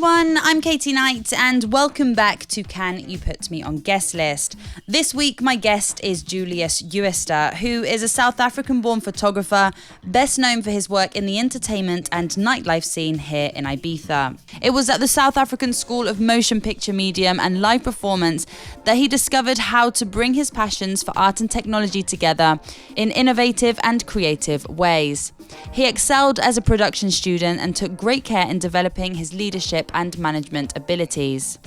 everyone, I'm Katie Knight and welcome back to Can You Put Me on Guest List. This week my guest is Julius Jooste, who is a South African-born photographer, best known for his work in the entertainment and nightlife scene here in Ibiza. It was at the South African School of Motion Picture Medium and Live Performance that he discovered how to bring his passions for art and technology together in innovative and creative ways. He excelled as a production student and took great care in developing his leadership and management abilities.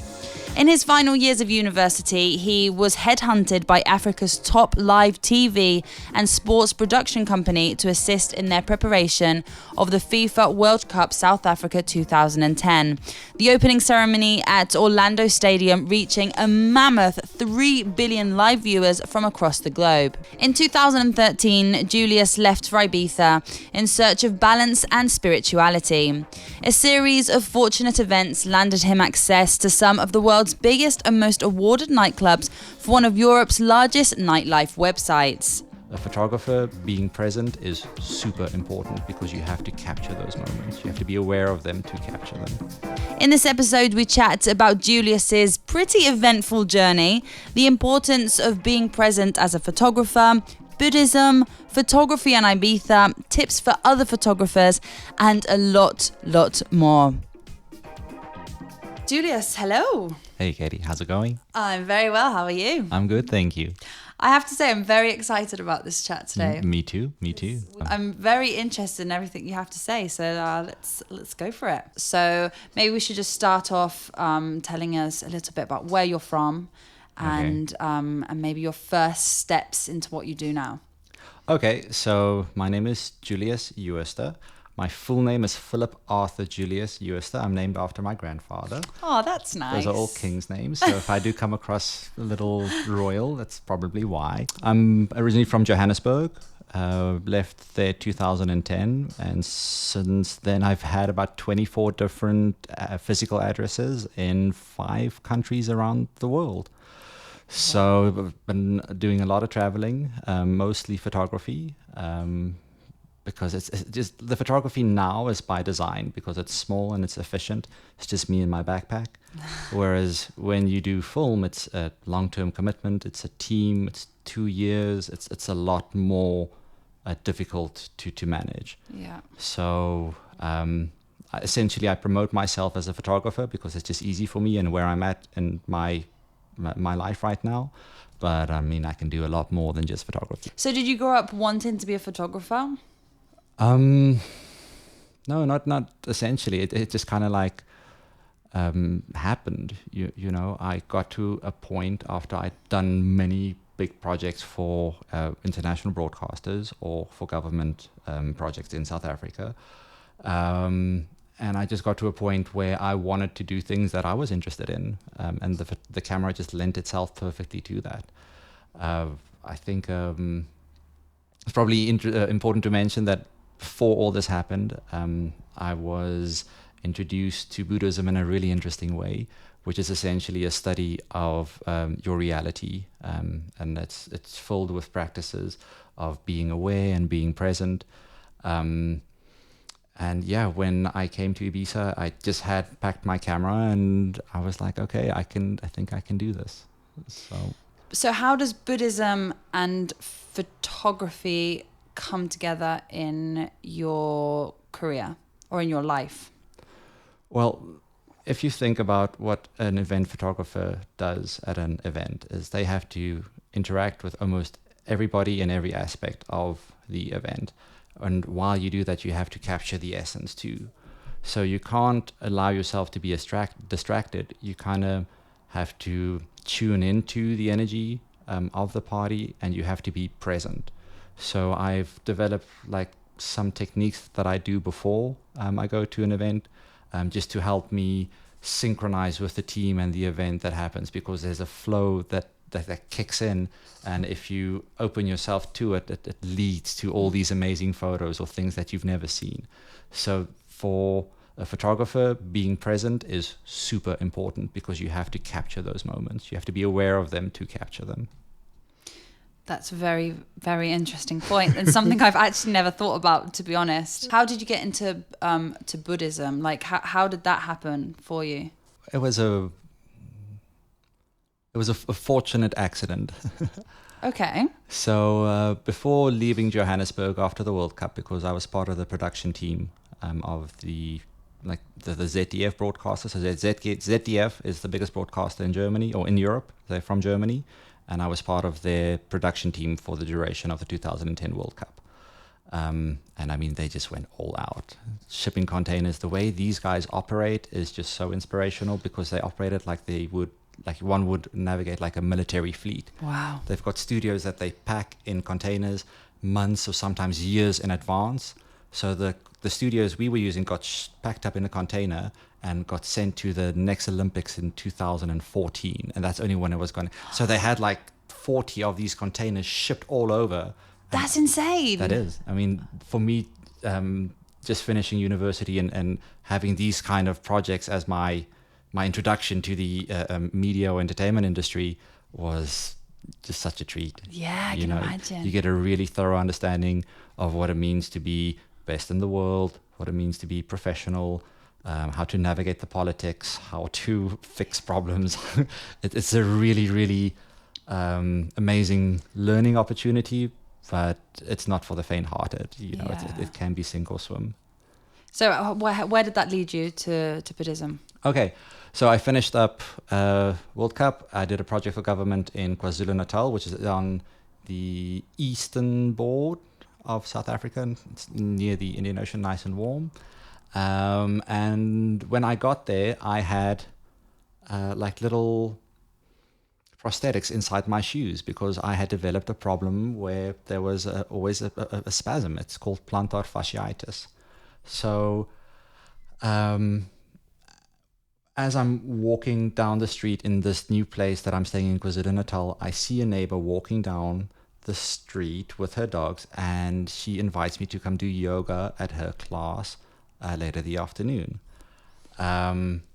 In his final years of university, he was headhunted by Africa's top live TV and sports production company to assist in their preparation of the FIFA World Cup South Africa 2010. The opening ceremony at Orlando Stadium reaching a mammoth 3 billion live viewers from across the globe. In 2013, Julius left for Ibiza in search of balance and spirituality. A series of fortunate events landed him access to some of the world's biggest and most awarded nightclubs for one of Europe's largest nightlife websites. A photographer being present is super important because you have to capture those moments. You have to be aware of them to capture them. In this episode, we chat about Julius's pretty eventful journey, the importance of being present as a photographer, Buddhism, photography and Ibiza, tips for other photographers, and a lot more. Julius, hello. Hey Katie, how's it going? I'm very well, how are you? I'm good, thank you. I have to say I'm very excited about this chat today. Me too. I'm very interested in everything you have to say, so let's go for it. So maybe we should just start off telling us a little bit about where you're from and maybe your first steps into what you do now. Okay, so my name is Julius Jooste. My full name is Philip Arthur Julius Jooste. I'm named after my grandfather. Oh, that's nice. Those are all king's names, so if I do come across a little royal, that's probably why. I'm originally from Johannesburg, left there 2010, and since then I've had about 24 different physical addresses in 5 countries around the world. So I've been doing a lot of traveling, mostly photography, because it's just the photography now is by design because it's small and it's efficient. It's just me and my backpack. Whereas when you do film, it's a long-term commitment. It's a team. It's 2 years. It's a lot more difficult to manage. Yeah. So essentially, I promote myself as a photographer because it's just easy for me and where I'm at in my life right now. But I mean, I can do a lot more than just photography. So did you grow up wanting to be a photographer? No, not essentially. It just kind of like happened. You know, I got to a point after I'd done many big projects for international broadcasters or for government projects in South Africa. And I just got to a point where I wanted to do things that I was interested in. And the camera just lent itself perfectly to that. I think it's probably important to mention that before all this happened, I was introduced to Buddhism in a really interesting way, which is essentially a study of your reality, and it's filled with practices of being aware and being present. And yeah, when I came to Ibiza, I just had packed my camera, and I was like, okay, I think I can do this. So how does Buddhism and photography come together in your career or in your life? Well, if you think about what an event photographer does at an event, is they have to interact with almost everybody in every aspect of the event. And while you do that, you have to capture the essence too. So you can't allow yourself to be distracted. You kind of have to tune into the energy of the party, and you have to be present. So I've developed like some techniques that I do before I go to an event, just to help me synchronize with the team and the event that happens, because there's a flow that kicks in, and if you open yourself to it, it leads to all these amazing photos or things that you've never seen. So for a photographer, being present is super important because you have to capture those moments. You have to be aware of them to capture them. That's a very, very interesting point, and something I've actually never thought about, to be honest. How did you get into to Buddhism? Like, how did that happen for you? It was a fortunate accident. Okay. So before leaving Johannesburg after the World Cup, because I was part of the production team of the ZDF broadcaster. So ZDF is the biggest broadcaster in Germany, or in Europe. They're from Germany. And I was part of their production team for the duration of the 2010 World Cup. And I mean, they just went all out. Shipping containers, the way these guys operate is just so inspirational, because they operate it like one would navigate like a military fleet. Wow. They've got studios that they pack in containers months or sometimes years in advance. So the studios we were using got packed up in a container and got sent to the next Olympics in 2014. And that's only when it was going. So they had like 40 of these containers shipped all over. That's insane. That is. I mean, for me, just finishing university and having these kind of projects as my introduction to the media or entertainment industry was just such a treat. Yeah, I can imagine. You get a really thorough understanding of what it means to be best in the world, what it means to be professional, how to navigate the politics, how to fix problems. It's a really, really amazing learning opportunity, but it's not for the faint-hearted. It can be sink or swim. So where did that lead you to Buddhism? Okay, so I finished up World Cup. I did a project for government in KwaZulu-Natal, which is on the eastern border of South Africa. It's near the Indian Ocean, nice and warm. And when I got there, I had like little prosthetics inside my shoes, because I had developed a problem where there was always a spasm. It's called plantar fasciitis. So as I'm walking down the street in this new place that I'm staying in KwaZulu-Natal, I see a neighbor walking down the street with her dogs, and she invites me to come do yoga at her class later the afternoon,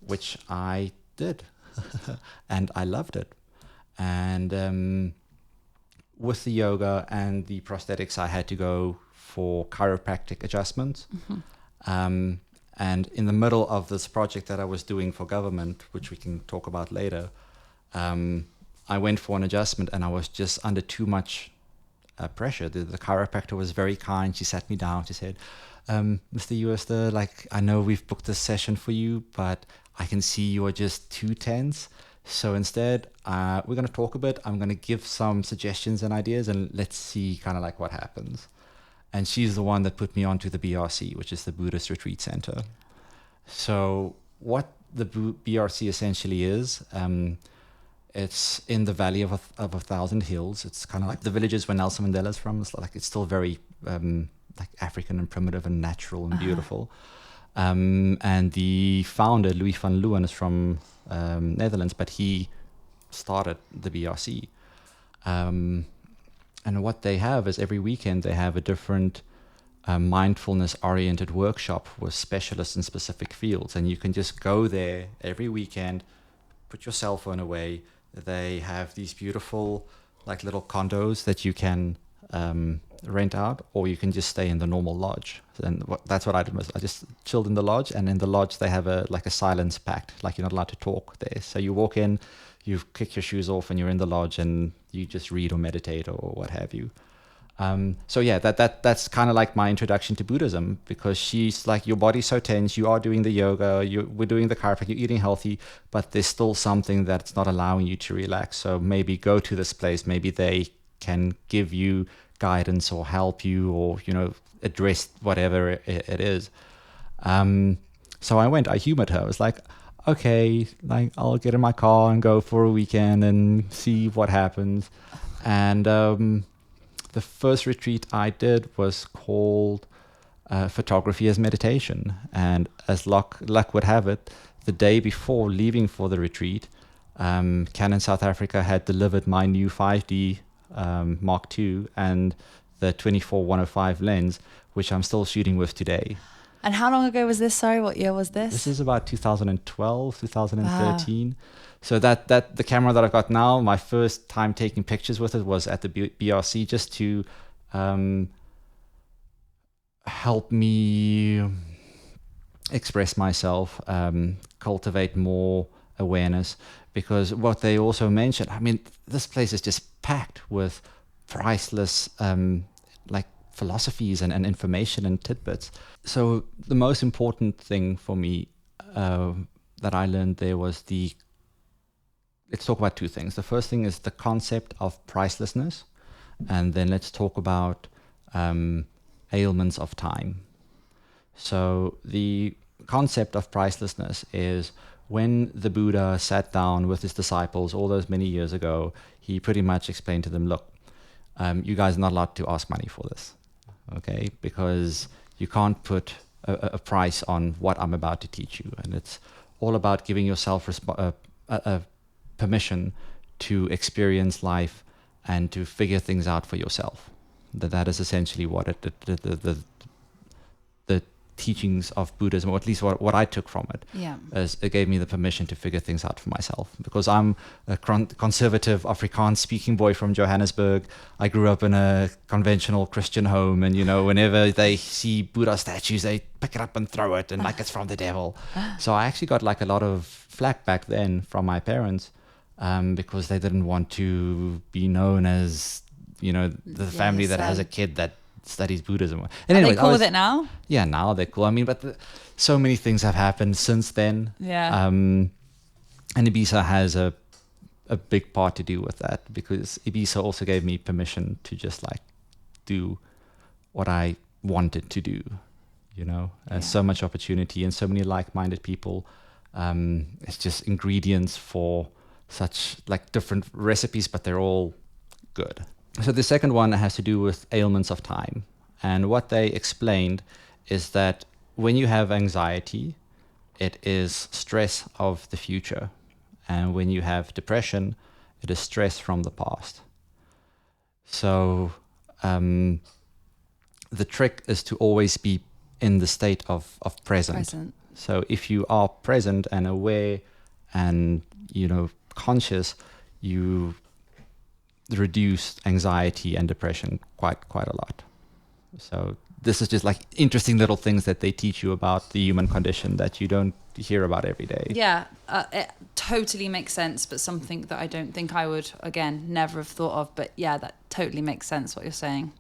which I did, and I loved it. And with the yoga and the prosthetics, I had to go for chiropractic adjustments. Mm-hmm. And in the middle of this project that I was doing for government, which we can talk about later, I went for an adjustment, and I was just under too much pressure. The chiropractor was very kind. She sat me down. She said, Mr. Jooste, I know we've booked this session for you, but I can see you are just too tense. So instead, we're going to talk a bit. I'm going to give some suggestions and ideas, and let's see kind of like what happens. And she's the one that put me onto the BRC, which is the Buddhist Retreat Center. So what the BRC essentially is, it's in the Valley of a Thousand Hills. It's kind of like the villages where Nelson Mandela's from. It's still very like African and primitive and natural and beautiful. And the founder, Louis van Leeuwen, is from Netherlands, but he started the BRC. And what they have is every weekend they have a different mindfulness-oriented workshop with specialists in specific fields. And you can just go there every weekend, put your cell phone away. They have these beautiful like little condos that you can rent out, or you can just stay in the normal lodge. And that's what I did. I just chilled in the lodge, and in the lodge they have a silence pact, like you're not allowed to talk there. So you walk in, you kick your shoes off, and you're in the lodge, and you just read or meditate or what have you. So yeah, that's kind of like my introduction to Buddhism, because she's like, your body's so tense, you are doing the yoga, we're doing the chiropractic, you're eating healthy, but there's still something that's not allowing you to relax. So maybe go to this place, maybe they can give you guidance or help you, or address whatever it is. So I went, I humored her. I was like, okay, like I'll get in my car and go for a weekend and see what happens. And the first retreat I did was called Photography as Meditation. And as luck would have it, the day before leaving for the retreat, Canon South Africa had delivered my new 5D Mark II and the 24-105 lens, which I'm still shooting with today. And how long ago was this? Sorry, what year was this? This is about 2012, 2013. So that the camera that I've got now, my first time taking pictures with it was at the BRC, just to help me express myself, cultivate more awareness. Because what they also mentioned, I mean, this place is just packed with priceless like philosophies and information and tidbits. So the most important thing for me that I learned there was let's talk about two things. The first thing is the concept of pricelessness, and then let's talk about ailments of time. So the concept of pricelessness is when the Buddha sat down with his disciples all those many years ago, he pretty much explained to them, look, you guys are not allowed to ask money for this, okay? Because you can't put a price on what I'm about to teach you. And it's all about giving yourself permission to experience life and to figure things out for yourself. That is essentially what the teachings of Buddhism, or at least what I took from it, is it gave me the permission to figure things out for myself. Because I'm a conservative Afrikaans-speaking boy from Johannesburg. I grew up in a conventional Christian home, and whenever they see Buddha statues, they pick it up and throw it, and like it's from the devil. So I actually got like a lot of flack back then from my parents, because they didn't want to be known as the family that has a kid that studies Buddhism. And anyway, are they cool with it now? Yeah, now they're cool. I mean, but so many things have happened since then. Yeah. And Ibiza has a big part to do with that, because Ibiza also gave me permission to just like do what I wanted to do. So much opportunity and so many like-minded people. It's just ingredients for such like different recipes, but they're all good. So the second one has to do with ailments of time. And what they explained is that when you have anxiety, it is stress of the future. And when you have depression, it is stress from the past. So the trick is to always be in the state of present. So if you are present and aware and, conscious, you reduce anxiety and depression quite a lot. So this is just like interesting little things that they teach you about the human condition that you don't hear about every day. Yeah, it totally makes sense, but something that I don't think I would, again, never have thought of. But yeah, that totally makes sense what you're saying.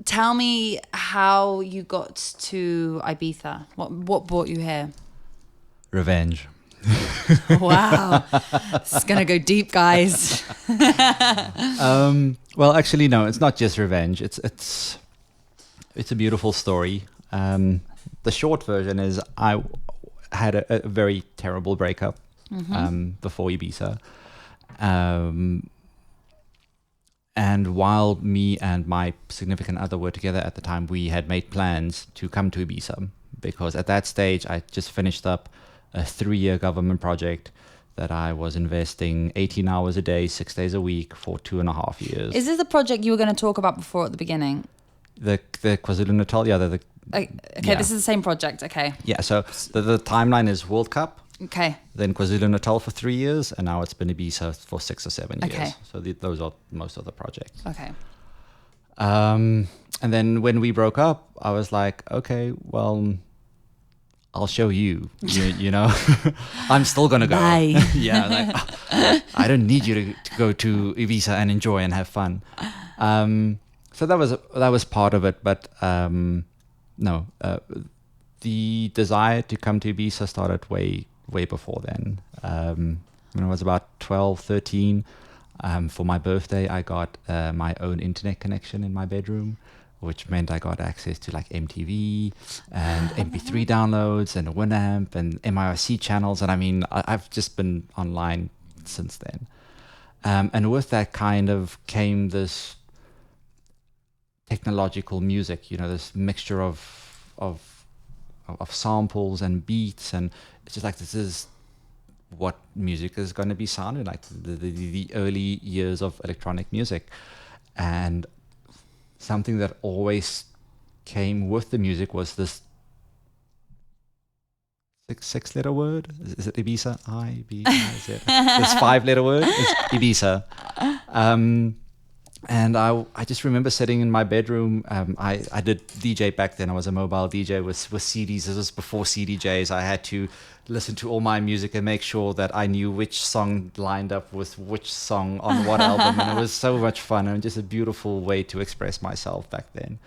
Tell me how you got to Ibiza. What brought you here? Revenge. Wow. This is going to go deep, guys. Well, actually, no, it's not just revenge. It's a beautiful story. The short version is I had a very terrible breakup before Ibiza. And while me and my significant other were together at the time, we had made plans to come to Ibiza, because at that stage I just finished up a 3-year government project that I was investing 18 hours a day, 6 days a week for 2.5 years. Is this the project you were going to talk about before at the beginning? The KwaZulu-Natal, This is the same project, okay. Yeah, so the timeline is World Cup, okay, then KwaZulu-Natal for 3 years, and now it's been Ibiza for 6 or 7 years. Okay. So those are most of the projects. Okay. And then when we broke up, I was like, okay, well, I'll show you, I'm still going to go. Bye. Yeah, I don't need you to go to Ibiza and enjoy and have fun. So that was part of it, but no, the desire to come to Ibiza started way before then. When I was about 12, 13, for my birthday, I got my own internet connection in my bedroom, which meant I got access to like MTV and MP3 downloads and a Winamp and MIRC channels. And I mean, I've just been online since then. And with that kind of came this technological music, this mixture of samples and beats. And it's just like, this is what music is going to be sounding like, the early years of electronic music. And something that always came with the music was this six-letter word. Is it Ibiza? I-B-I-Z. It's 5-letter word. It's Ibiza. And I just remember sitting in my bedroom. I did DJ back then. I was a mobile DJ with CDs. This was before CDJs. I had to listen to all my music and make sure that I knew which song lined up with which song on what album. And it was so much fun and just a beautiful way to express myself back then.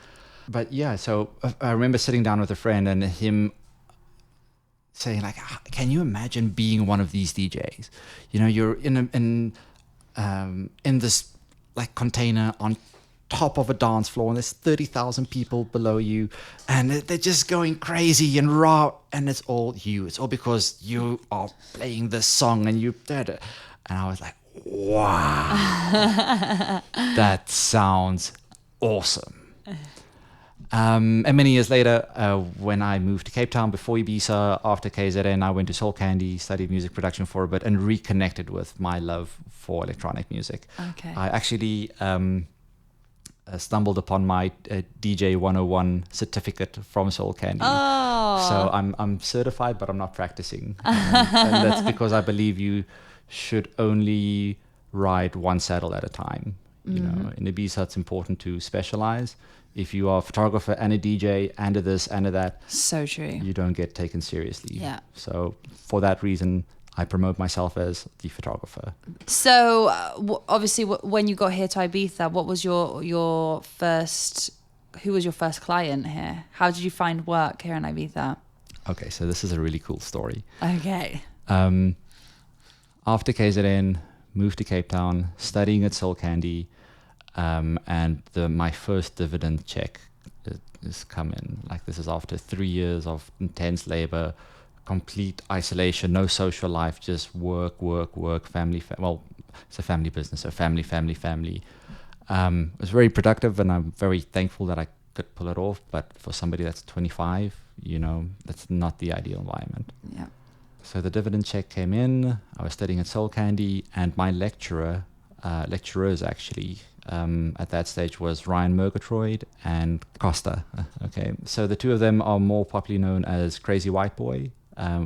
But yeah, so I remember sitting down with a friend and him saying like, can you imagine being one of these DJs? You know, you're in this like container on top of a dance floor and there's 30,000 people below you and they're just going crazy and raw, and it's all you. It's all because you are playing this song and you did it. And I was like, wow, that sounds awesome. And many years later, when I moved to Cape Town, before Ibiza, after KZN, I went to Soul Candy, studied music production for a bit, and reconnected with my love for electronic music. Okay. I actually stumbled upon my DJ 101 certificate from Soul Candy. Oh. So I'm certified, but I'm not practicing. And that's because I believe you should only ride one saddle at a time. You know, in Ibiza, it's important to specialize. If you are a photographer and a DJ and a this and a that, so true, you don't get taken seriously. Yeah. So for that reason, I promote myself as the photographer. So obviously, when you got here to Ibiza, what was your first? Who was your first client here? How did you find work here in Ibiza? Okay, so this is a really cool story. Okay. After KZN, moved to Cape Town, studying at Soul Candy. And my first dividend check is come in. Like, this is after 3 years of intense labor, complete isolation, no social life, just work, family. Well, it's a family business, so family. It was very productive, and I'm very thankful that I could pull it off. But for somebody that's 25, you know, that's not the ideal environment. Yeah. So the dividend check came in. I was studying at Soul Candy, and my lecturers actually, at that stage was Ryan Murgatroyd and Costa. Okay, so the two of them are more popularly known as Crazy White Boy,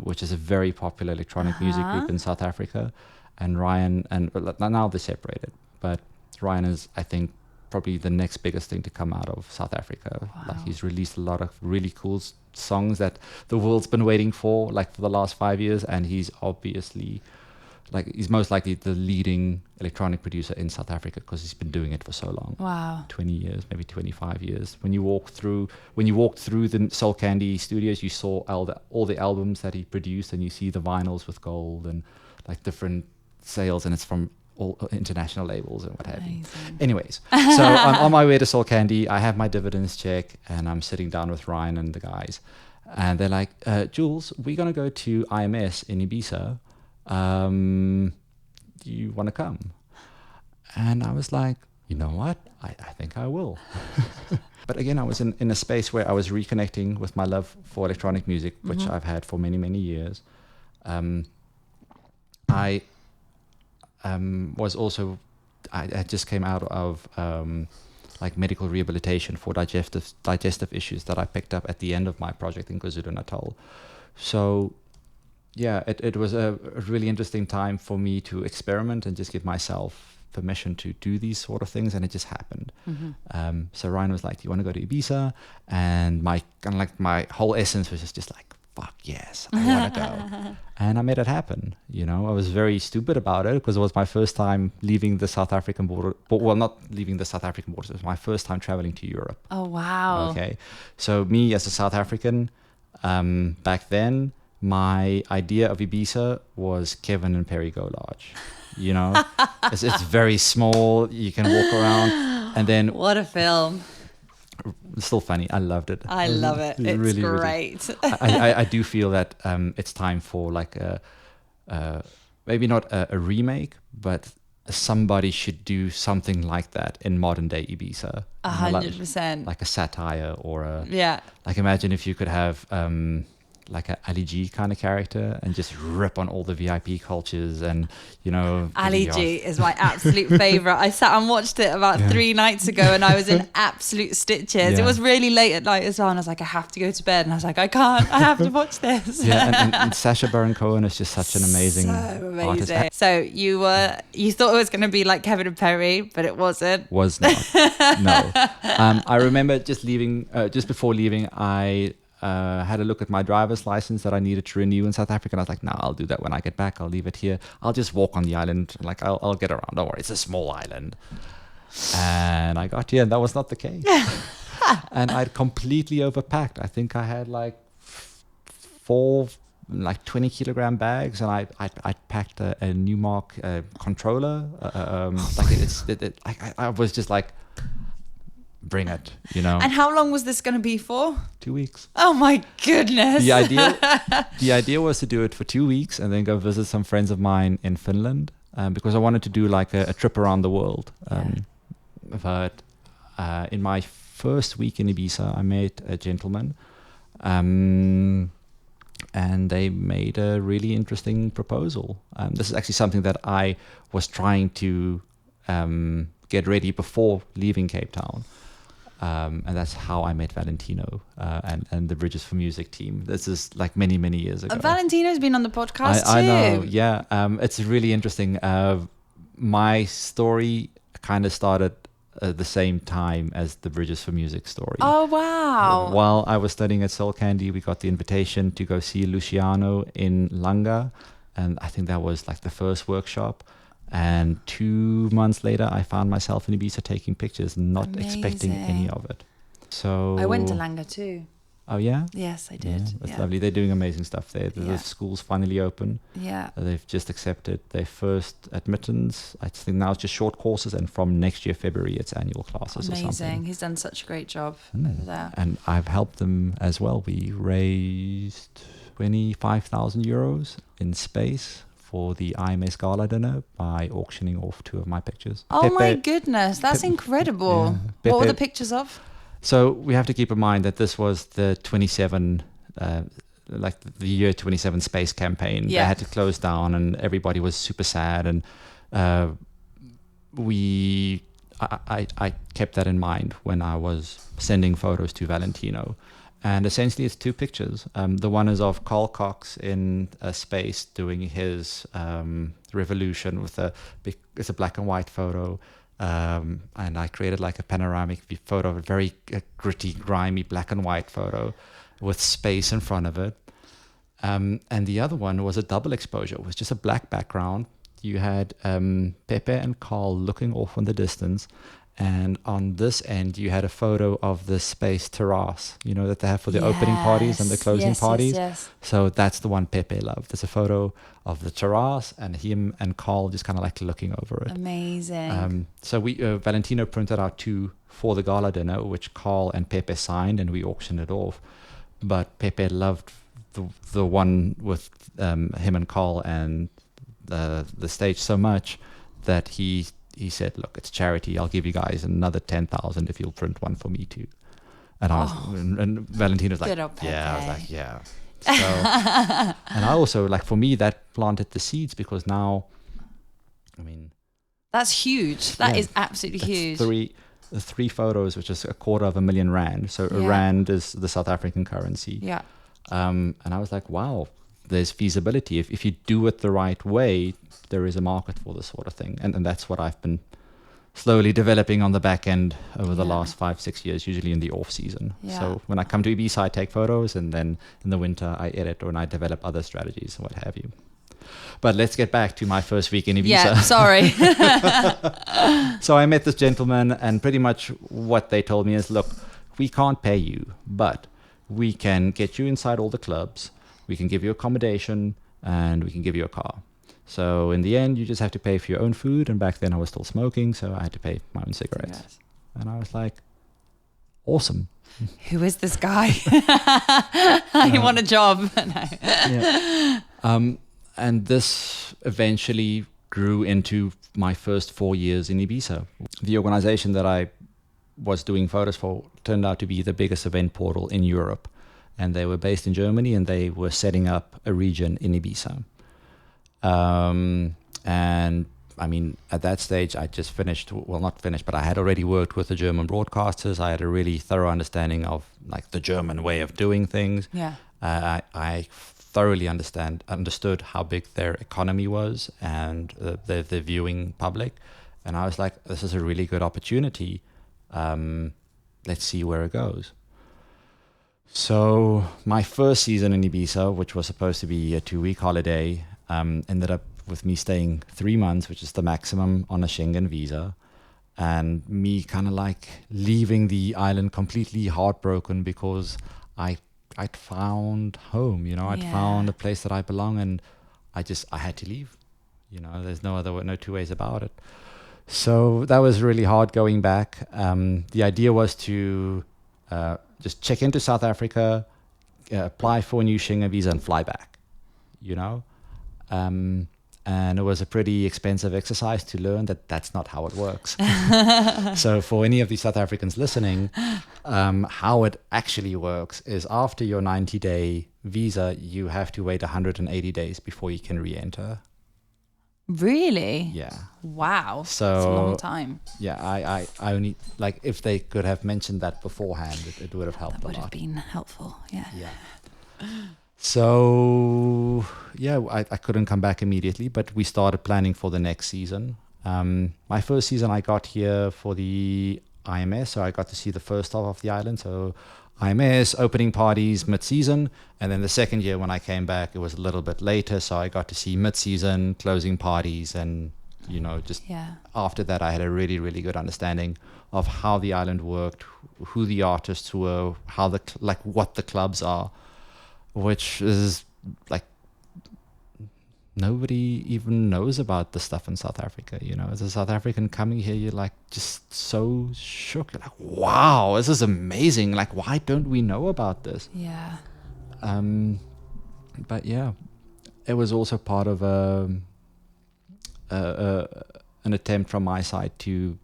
which is a very popular electronic music group in South Africa. And Ryan, and now they're separated, but Ryan is, I think, probably the next biggest thing to come out of South Africa. Wow. Like, he's released a lot of really cool songs that the world's been waiting for, like for the last 5 years, and he's obviously, like, he's most likely the leading electronic producer in South Africa because he's been doing it for so long. Wow. 20 years, maybe 25 years. When you walked through the Soul Candy studios, you saw all the albums that he produced, and you see the vinyls with gold and like different sales, and it's from all international labels and what have you. Anyways, so I'm on my way to Soul Candy. I have my dividends check, and I'm sitting down with Ryan and the guys, and they're like, Jules, we're going to go to IMS in Ibiza. Do you want to come? And I was like, you know what? I think I will. But again, I was in a space where I was reconnecting with my love for electronic music, which I've had for many, many years. I was also, I just came out of like medical rehabilitation for digestive issues that I picked up at the end of my project in KwaZulu-Natal. So yeah, it was a really interesting time for me to experiment and just give myself permission to do these sort of things, and it just happened. So Ryan was like, do you want to go to Ibiza? And my whole essence was just like, fuck yes, I want to go. And I made it happen. You know, I was very stupid about it because it was my first time leaving the South African border. Well, not leaving the South African border. It was my first time traveling to Europe. Oh, wow. Okay. So me as a South African, back then, my idea of Ibiza was Kevin and Perry Go Large. You know, it's very small. You can walk around, and then what a film! It's still funny. I loved it. I love it. It's really, great. Really, I do feel that it's time for like maybe not a remake, but somebody should do something like that in modern day Ibiza. 100%. Like a satire or a yeah. Like, imagine if you could have like a Ali G kind of character and just rip on all the VIP cultures and, you know. Ali G is my absolute favourite. I sat and watched it about 3 nights ago and I was in absolute stitches. Yeah. It was really late at night as well, and I was like, I have to go to bed, and I was like, I can't, I have to watch this. Yeah, and Sacha Baron Cohen is just such an amazing artist. So you thought it was going to be like Kevin and Perry, but it wasn't. Was not. No. I remember just before leaving, I had a look at my driver's license that I needed to renew in South Africa. And I was like, no, I'll do that when I get back. I'll leave it here. I'll just walk on the island. Like, I'll get around. Don't worry. It's a small island. And I got here and that was not the case. And I'd completely overpacked. I think I had like 4 20 kilogram bags, and I packed a Newmark controller. I was just like, bring it, you know. And how long was this going to be for? 2 weeks. Oh my goodness. The idea was to do it for 2 weeks and then go visit some friends of mine in Finland, because I wanted to do like a trip around the world. But in my first week in Ibiza, I met a gentleman, and they made a really interesting proposal. This is actually something that I was trying to get ready before leaving Cape Town. And that's how I met Valentino and the Bridges for Music team. This is like many, many years ago. Valentino's been on the podcast too. I know, yeah. It's really interesting. My story kind of started at the same time as the Bridges for Music story. Oh, wow. While I was studying at Soul Candy, we got the invitation to go see Luciano in Langa. And I think that was like the first workshop. And 2 months later, I found myself in Ibiza taking pictures, not expecting any of it. So I went to Langa too. Oh, yeah? Yes, I did. Yeah, that's lovely. They're doing amazing stuff there. The school's finally open. Yeah. They've just accepted their first admittance. I think now it's just short courses, and from next year, February, it's annual classes or something. Amazing. He's done such a great job over there. And I've helped them as well. We raised 25,000 euros in space for the IMS Gala dinner by auctioning off 2 of my pictures. Oh my goodness, that's incredible. Yeah. What were the pictures of? So we have to keep in mind that this was the 27, like the year 27 space campaign. Yeah. They had to close down and everybody was super sad. And I kept that in mind when I was sending photos to Valentino. And essentially it's 2 pictures. The one is of Carl Cox in space doing his revolution with it's a black and white photo. And I created like a panoramic photo, a very gritty, grimy black and white photo with space in front of it. And the other one was a double exposure. It was just a black background. You had Pepe and Carl looking off in the distance. And on this end, you had a photo of the space terrace, you know, that they have for the opening parties and the closing parties. Yes. So that's the one Pepe loved. There's a photo of the terrace and him and Carl just kind of like looking over it. Amazing. So we Valentino printed out 2 for the gala dinner, which Carl and Pepe signed, and we auctioned it off. But Pepe loved the one with him and Carl and the stage so much that he said, look, it's charity. I'll give you guys another 10,000 if you'll print one for me too. And I was, and Valentino's like, yeah. I was like, yeah. So, and I also, like, for me, that planted the seeds, because now, I mean, that's huge. That is absolutely huge. 3 photos, which is R250,000. So a rand is the South African currency. Yeah. And I was like, wow, there's feasibility. If you do it the right way, there is a market for this sort of thing. And that's what I've been slowly developing on the back end over the last 5-6 years, usually in the off season. Yeah. So when I come to Ibiza, I take photos, and then in the winter I edit or I develop other strategies and what have you. But let's get back to my first week in Ibiza. Yeah, sorry. So I met this gentleman, and pretty much what they told me is, look, we can't pay you, but we can get you inside all the clubs, we can give you accommodation, and we can give you a car. So in the end, you just have to pay for your own food. And back then I was still smoking, so I had to pay my own cigarettes. And I was like, awesome. Who is this guy? I want a job. Yeah. And this eventually grew into my first 4 years in Ibiza. The organization that I was doing photos for turned out to be the biggest event portal in Europe. and they were based in Germany, and they were setting up a region in Ibiza. And I mean, at that stage, I just finished, well, not finished, but I had already worked with the German broadcasters. I had a really thorough understanding of like the German way of doing things. Yeah. I thoroughly understood how big their economy was and the viewing public. And I was like, this is a really good opportunity. Let's see where it goes. So my first season in Ibiza, which was supposed to be a 2-week holiday, ended up with me staying 3 months, which is the maximum on a Schengen visa, and me kind of like leaving the island completely heartbroken because I'd found home, I'd found a place that I belong, and I had to leave. There's no two ways about it. So that was really hard going back. The idea was to just check into South Africa, apply for a new Schengen visa, and fly back. And it was a pretty expensive exercise to learn that that's not how it works. So for any of the South Africans listening, how it actually works is after your 90-day visa, you have to wait 180 days before you can re-enter. Really? Yeah. Wow. So that's a long time. Yeah, I only, like, if they could have mentioned that beforehand, it would have helped a lot. That would have been helpful, yeah. So, yeah, I couldn't come back immediately, but we started planning for the next season. My first season, I got here for the IMS, so I got to see the first half of the island. So IMS, opening parties, mid-season. And then the second year when I came back, it was a little bit later, so I got to see mid-season, closing parties, and, after that, I had a really, really good understanding of how the island worked, who the artists were, what the clubs are, which is like nobody even knows about the stuff in South Africa. As a South African coming here, you're like just so shook. You're like, wow, this is amazing. Like, why don't we know about this? Yeah. But yeah, it was also part of an attempt from my side to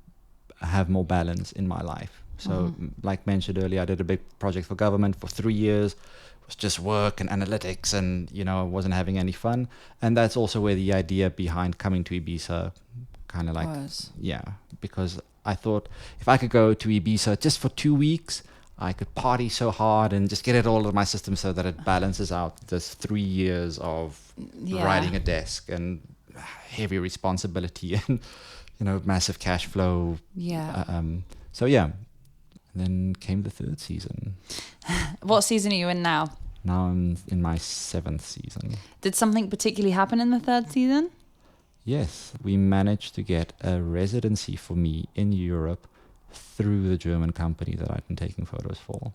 have more balance in my life. So like mentioned earlier, I did a big project for government for 3 years. It was just work and analytics, and I wasn't having any fun. And that's also where the idea behind coming to Ibiza kind of like was. Yeah, because I thought if I could go to Ibiza just for 2 weeks, I could party so hard and just get it all out of my system so that it balances out this 3 years of riding a desk and heavy responsibility and massive cash flow. So yeah. And then came the third season. What season are you in now? Now I'm in my 7th season. Did something particularly happen in the third season? Yes, we managed to get a residency for me in Europe through the German company that I'd been taking photos for.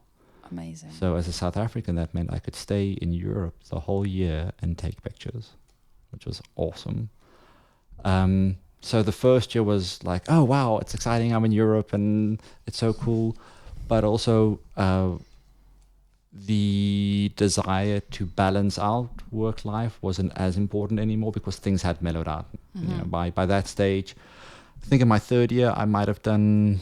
Amazing. So as a South African, that meant I could stay in Europe the whole year and take pictures, which was awesome. So the first year was like, oh, wow, it's exciting. I'm in Europe and it's so cool. But also the desire to balance out work life wasn't as important anymore because things had mellowed out. By that stage, I think in my third year, I might have done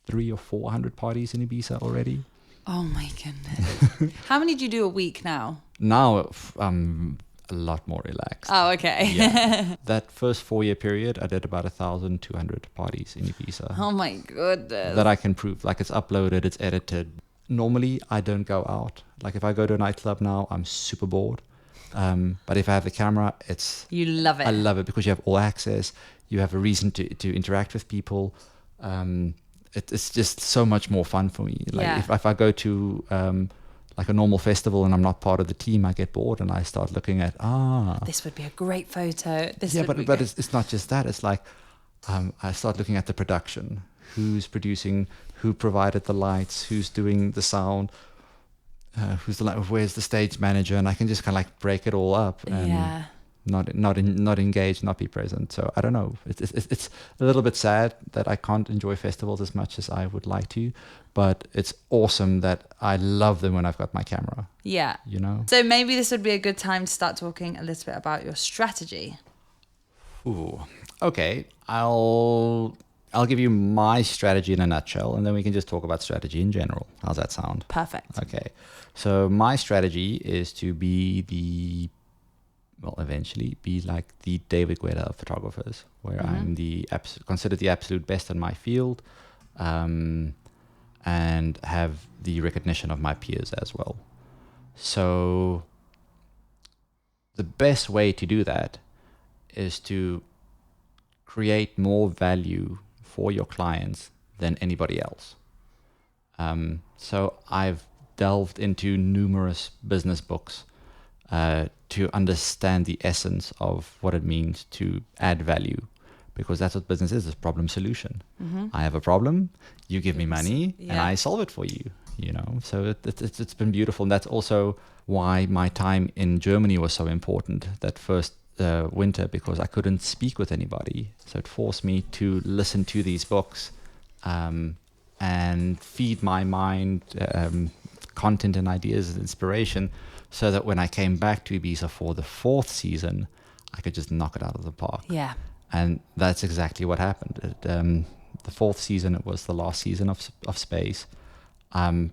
300 or 400 parties in Ibiza already. Oh, my goodness. How many do you do a week now? Now, a lot more relaxed. Oh, okay. Yeah. That first 4-year period, I did about 1,200 parties in Ibiza. Oh my goodness. That I can prove. Like, it's uploaded, it's edited. Normally, I don't go out. Like, if I go to a nightclub now, I'm super bored. But if I have the camera, You love it. I love it because you have all access. You have a reason to interact with people. It's just so much more fun for me. Like, if I go to like a normal festival and I'm not part of the team, I get bored and I start looking at this would be a great photo. But it's not just that. It's like I start looking at the production, who's producing, who provided the lights, who's doing the sound, where's the stage manager, and I can just kind of like break it all up and not engage, not be present. So I don't know. It's a little bit sad that I can't enjoy festivals as much as I would like to, but it's awesome that I love them when I've got my camera. Yeah. So maybe this would be a good time to start talking a little bit about your strategy. Ooh. Okay. I'll I'll give you my strategy in a nutshell, and then we can just talk about strategy in general. How's that sound? Perfect. Okay. So my strategy is to be eventually be like the David Guetta of photographers, where I'm considered the absolute best in my field, and have the recognition of my peers as well. So the best way to do that is to create more value for your clients than anybody else. So I've delved into numerous business books to understand the essence of what it means to add value, because that's what business is problem solution. I have a problem, you give me money, and I solve it for you. So it's been beautiful. And that's also why my time in Germany was so important that first winter, because I couldn't speak with anybody. So it forced me to listen to these books and feed my mind content and ideas and inspiration, so that when I came back to Ibiza for the 4th season, I could just knock it out of the park. Yeah. And that's exactly what happened. The 4th season, it was the last season of Space.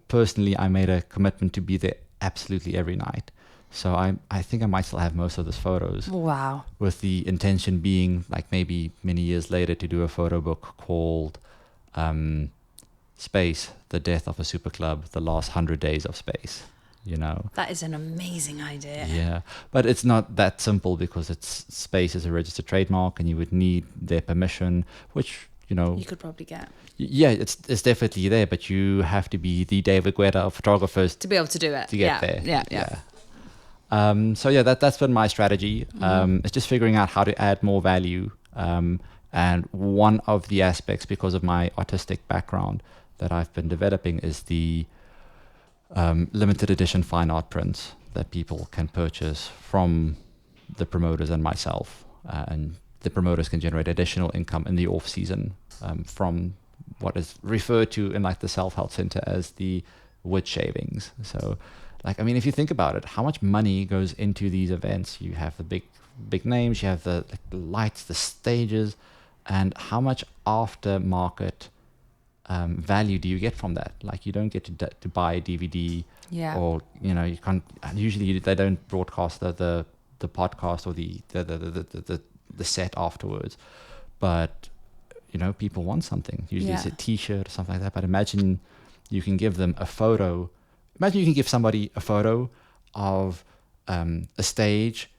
Personally, I made a commitment to be there absolutely every night. So I think I might still have most of those photos. Wow. With the intention being, like maybe many years later, to do a photo book called Space, The Death of a Super Club, The Last 100 Days of Space. That is an amazing idea. Yeah, but it's not that simple, because Space is a registered trademark and you would need their permission, which, you could probably get. Yeah, it's definitely there, but you have to be the David Guetta of photographers To be able to do it. to get there. Yeah. So that's been my strategy. It's just figuring out how to add more value. And one of the aspects, because of my artistic background, that I've been developing is the limited edition fine art prints that people can purchase from the promoters and myself. And the promoters can generate additional income in the off season from what is referred to in like the self-help center as the wood shavings. So if you think about it, how much money goes into these events? You have the big names, you have the lights, the stages, and how much aftermarket value do you get from that? Like, you don't get to buy a DVD, or you can't. Usually they don't broadcast the podcast or the set afterwards, but people want something. Usually it's a T-shirt or something like that. But imagine you can give them a photo. Imagine you can give somebody a photo of a stage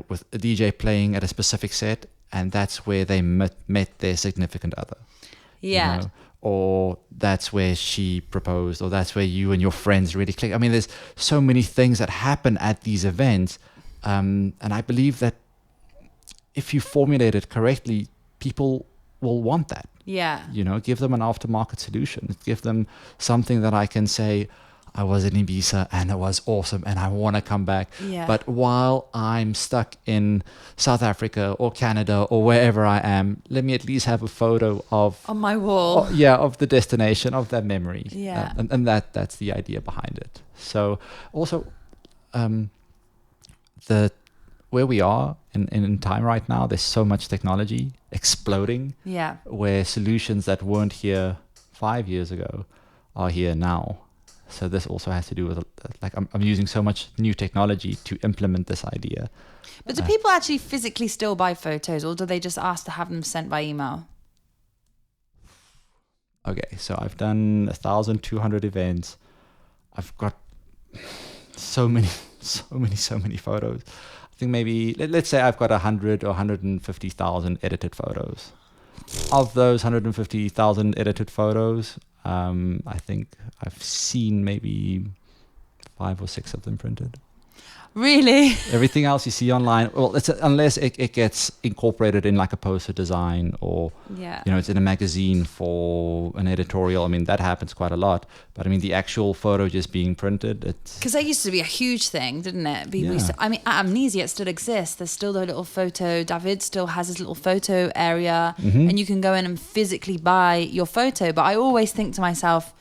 with a DJ playing at a specific set, and that's where they met their significant other. Yeah. Or that's where she proposed, or that's where you and your friends really click. I mean, there's so many things that happen at these events. And I believe that if you formulate it correctly, people will want that. Yeah. Give them an aftermarket solution. Give them something that I can say, I was in Ibiza and it was awesome and I want to come back. Yeah. But while I'm stuck in South Africa or Canada or wherever I am, let me at least have a photo of... On my wall. Of the destination, of that memory. Yeah. And that's the idea behind it. So also, where we are in time right now, there's so much technology exploding. Yeah. Where solutions that weren't here 5 years ago are here now. So this also has to do with, I'm using so much new technology to implement this idea. But do people actually physically still buy photos, or do they just ask to have them sent by email? Okay, so I've done 1,200 events. I've got so many photos. I think maybe, let's say I've got 100 or 150,000 edited photos. Of those 150,000 edited photos, I think I've seen maybe 5 or 6 of them printed. Really? Everything else you see online, well, unless it gets incorporated in like a poster design, or it's in a magazine for an editorial. I mean, that happens quite a lot. But I mean, the actual photo just being printed, it's... Because that used to be a huge thing, didn't it? Yeah. I mean, at Amnesia, it still exists. There's still the little photo. David still has his little photo area, and you can go in and physically buy your photo. But I always think to myself,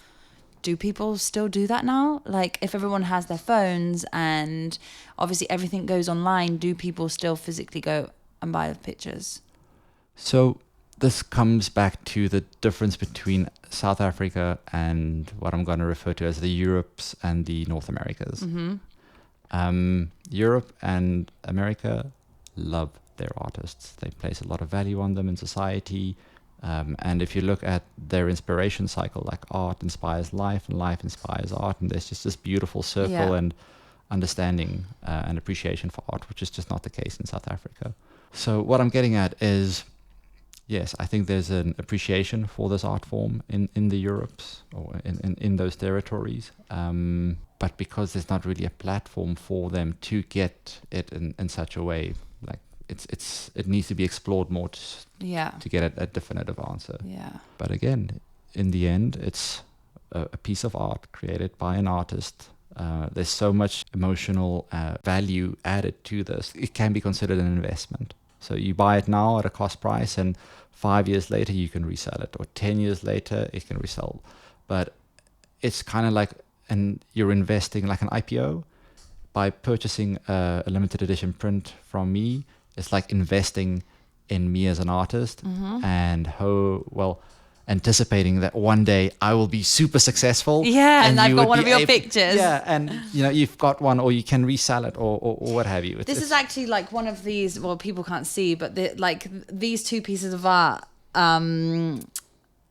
do people still do that now? Like, if everyone has their phones and obviously everything goes online, do people still physically go and buy the pictures? So this comes back to the difference between South Africa and what I'm going to refer to as the Europes and the North Americas. Europe and America love their artists. They place a lot of value on them in society. And if you look at their inspiration cycle, like art inspires life and life inspires art, and there's just this beautiful circle and understanding and appreciation for art, which is just not the case in South Africa. So what I'm getting at is, yes, I think there's an appreciation for this art form in the Europes or in those territories. But because there's not really a platform for them to get it in such a way, like it needs to be explored more to get a definitive answer. Yeah. But again, in the end, it's a piece of art created by an artist. There's so much emotional value added to this. It can be considered an investment. So you buy it now at a cost price, and 5 years later you can resell it, or 10 years later it can resell. But it's kind of like, and you're investing like an IPO. By purchasing a limited edition print from me, it's like investing in me as an artist, and anticipating that one day I will be super successful. Yeah, and I've got one of your pictures. Yeah, and you've got one, or you can resell it, or what have you. This is actually like one of these. Well, people can't see, but these two pieces of art.